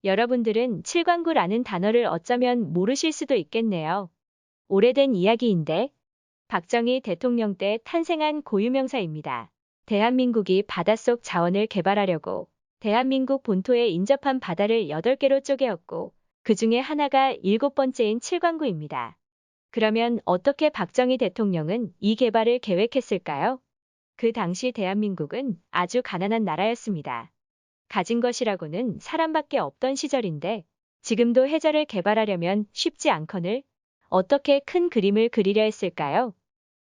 여러분들은 칠광구라는 단어를 어쩌면 모르실 수도 있겠네요. 오래된 이야기인데 박정희 대통령 때 탄생한 고유명사입니다. 대한민국이 바닷속 자원을 개발하려고 대한민국 본토에 인접한 바다를 8개로 쪼개었고 그 중에 하나가 7번째인 칠광구입니다. 그러면 어떻게 박정희 대통령은 이 개발을 계획했을까요? 그 당시 대한민국은 아주 가난한 나라였습니다. 가진 것이라고는 사람밖에 없던 시절인데 지금도 해저를 개발하려면 쉽지 않거늘 어떻게 큰 그림을 그리려 했을까요?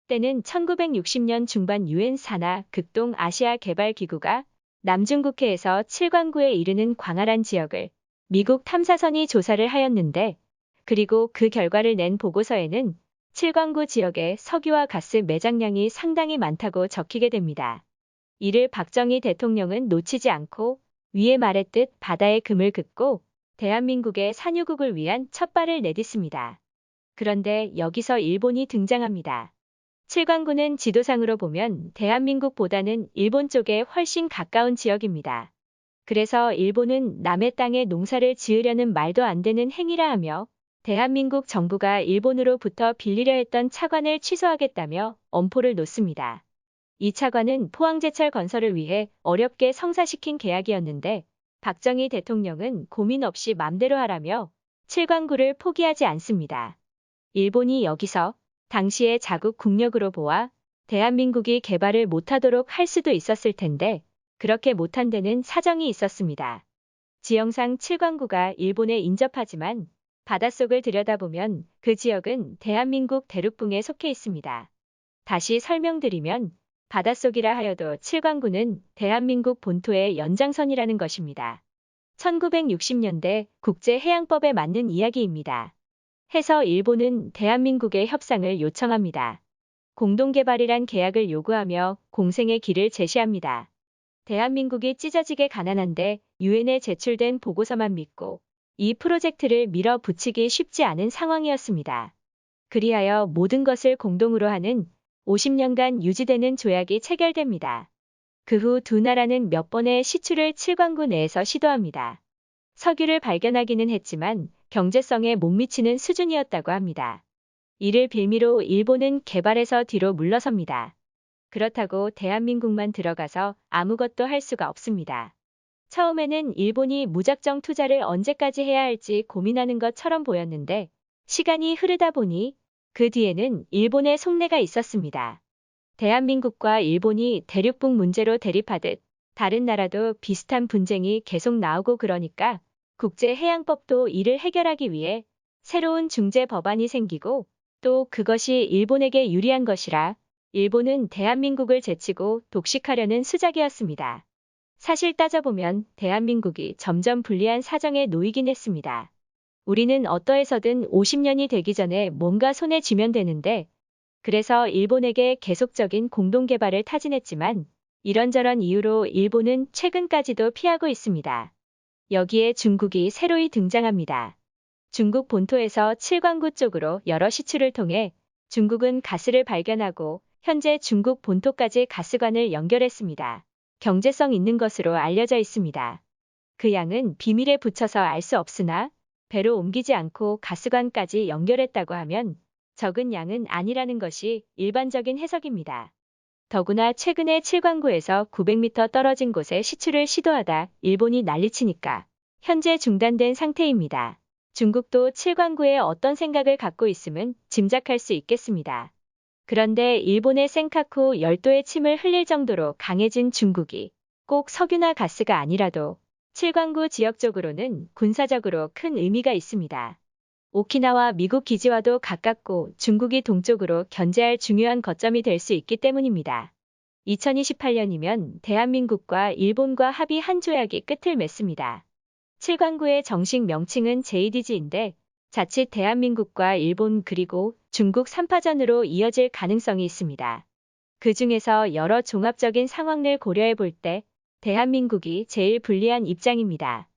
때는 1960년 중반 유엔 산하 극동 아시아 개발 기구가 남중국해에서 칠광구에 이르는 광활한 지역을 미국 탐사선이 조사를 하였는데 그리고 그 결과를 낸 보고서에는 칠광구 지역의 석유와 가스 매장량이 상당히 많다고 적히게 됩니다. 이를 박정희 대통령은 놓치지 않고 위에 말했듯 바다의 금을 긋고 대한민국의 산유국을 위한 첫발을 내딛습니다. 그런데 여기서 일본이 등장합니다. 칠광구는 지도상으로 보면 대한민국보다는 일본 쪽에 훨씬 가까운 지역입니다. 그래서 일본은 남의 땅에 농사를 지으려는 말도 안 되는 행위라 하며 대한민국 정부가 일본으로부터 빌리려 했던 차관을 취소하겠다며 엄포를 놓습니다. 이 차관은 포항제철 건설을 위해 어렵게 성사시킨 계약이었는데 박정희 대통령은 고민 없이 맘대로 하라며 칠광구를 포기하지 않습니다. 일본이 여기서 당시의 자국 국력으로 보아 대한민국이 개발을 못하도록 할 수도 있었을 텐데 그렇게 못한 데는 사정이 있었습니다. 지형상 칠광구가 일본에 인접하지만 바닷속을 들여다보면 그 지역은 대한민국 대륙붕에 속해 있습니다. 다시 설명드리면 바닷속이라 하여도 칠광구는 대한민국 본토의 연장선이라는 것입니다. 1960년대 국제해양법에 맞는 이야기입니다. 해서 일본은 대한민국의 협상을 요청합니다. 공동개발이란 계약을 요구하며 공생의 길을 제시합니다. 대한민국이 찢어지게 가난한데 유엔에 제출된 보고서만 믿고 이 프로젝트를 밀어붙이기 쉽지 않은 상황이었습니다. 그리하여 모든 것을 공동으로 하는 50년간 유지되는 조약이 체결됩니다. 그 후 두 나라는 몇 번의 시추를 칠광구 내에서 시도합니다. 석유를 발견하기는 했지만 경제성에 못 미치는 수준이었다고 합니다. 이를 빌미로 일본은 개발에서 뒤로 물러섭니다. 그렇다고 대한민국만 들어가서 아무것도 할 수가 없습니다. 처음에는 일본이 무작정 투자를 언제까지 해야 할지 고민하는 것처럼 보였는데 시간이 흐르다 보니 그 뒤에는 일본의 속내가 있었습니다. 대한민국과 일본이 대륙붕 문제로 대립하듯 다른 나라도 비슷한 분쟁이 계속 나오고 그러니까 국제해양법도 이를 해결하기 위해 새로운 중재 법안이 생기고 또 그것이 일본에게 유리한 것이라 일본은 대한민국을 제치고 독식하려는 수작이었습니다. 사실 따져보면 대한민국이 점점 불리한 사정에 놓이긴 했습니다. 우리는 어떠해서든 50년이 되기 전에 뭔가 손에 쥐면 되는데 그래서 일본에게 계속적인 공동개발을 타진했지만 이런저런 이유로 일본은 최근까지도 피하고 있습니다. 여기에 중국이 새로이 등장합니다. 중국 본토에서 칠광구 쪽으로 여러 시추를 통해 중국은 가스를 발견하고 현재 중국 본토까지 가스관을 연결했습니다. 경제성 있는 것으로 알려져 있습니다. 그 양은 비밀에 붙여서 알 수 없으나 배로 옮기지 않고 가스관까지 연결했다고 하면 적은 양은 아니라는 것이 일반적인 해석입니다. 더구나 최근에 칠광구에서 900m 떨어진 곳에 시추를 시도하다 일본이 난리치니까 현재 중단된 상태입니다. 중국도 칠광구에 어떤 생각을 갖고 있음은 짐작할 수 있겠습니다. 그런데 일본의 센카쿠 열도의 침을 흘릴 정도로 강해진 중국이 꼭 석유나 가스가 아니라도 칠광구 지역적으로는 군사적으로 큰 의미가 있습니다. 오키나와 미국 기지와도 가깝고 중국이 동쪽으로 견제할 중요한 거점이 될 수 있기 때문입니다. 2028년이면 대한민국과 일본과 합의한 조약이 끝을 맺습니다. 칠광구의 정식 명칭은 JDG인데 자칫 대한민국과 일본 그리고 중국 3파전으로 이어질 가능성이 있습니다. 그 중에서 여러 종합적인 상황을 고려해 볼 때 대한민국이 제일 불리한 입장입니다.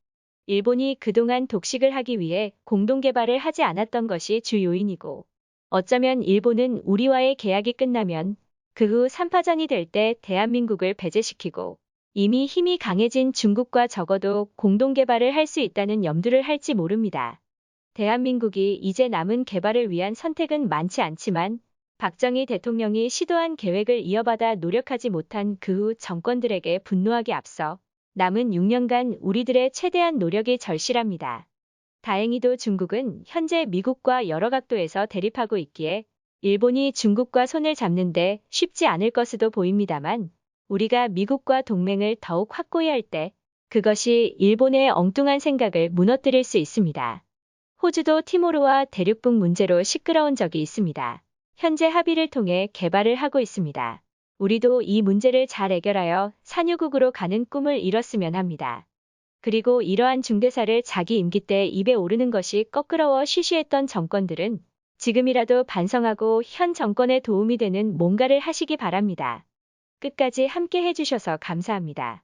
일본이 그동안 독식을 하기 위해 공동개발을 하지 않았던 것이 주 요인이고 어쩌면 일본은 우리와의 계약이 끝나면 그 후 3파전이 될 때 대한민국을 배제시키고 이미 힘이 강해진 중국과 적어도 공동개발을 할 수 있다는 염두를 할지 모릅니다. 대한민국이 이제 남은 개발을 위한 선택은 많지 않지만 박정희 대통령이 시도한 계획을 이어받아 노력하지 못한 그 후 정권들에게 분노하기 앞서 남은 6년간 우리들의 최대한 노력이 절실합니다. 다행히도 중국은 현재 미국과 여러 각도에서 대립하고 있기에 일본이 중국과 손을 잡는데 쉽지 않을 것으로 보입니다만 우리가 미국과 동맹을 더욱 확고히 할 때 그것이 일본의 엉뚱한 생각을 무너뜨릴 수 있습니다. 호주도 티모르와 대륙북 문제로 시끄러운 적이 있습니다. 현재 합의를 통해 개발을 하고 있습니다. 우리도 이 문제를 잘 해결하여 산유국으로 가는 꿈을 이뤘으면 합니다. 그리고 이러한 중대사를 자기 임기 때 입에 오르는 것이 껄끄러워 쉬쉬했던 정권들은 지금이라도 반성하고 현 정권에 도움이 되는 뭔가를 하시기 바랍니다. 끝까지 함께 해주셔서 감사합니다.